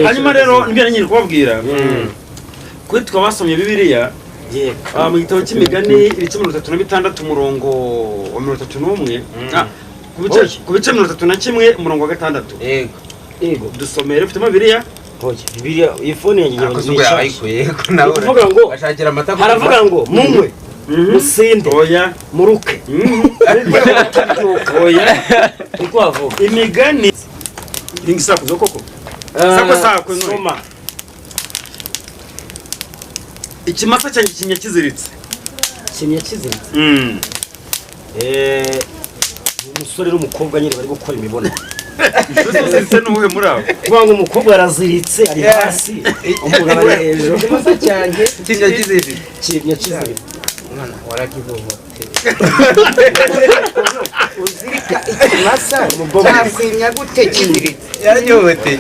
hanyuma rero nibyo nyine kubabwira kuri twabasomye bibiliya mu gitabo cy'imigani ibice 36 umurongo wa 31 ku bice 31 umurongo wa 6 yego dusomere ufite bibiliya bibiliya ifone yanjye akozuga ayikuye ko nawe uvuga ngo ashakira amata haravuga ngo mumwe musinde oya muruke oya ikwavuga imigani ingisakuzo koko sako soma ikimasa cyanjye kimye kiziritse umusore n'umukobwa nyine bari gukora imibonano ziziritse n'uwe muri abo kuvuga ngo umukobwa araziritse ari hasi umugabo ari hejuru ikimasa cyanjye kimye kiziritse mwana warakivuga uzirika ikimasa cyakwinya gute kiziritse yaryohoteye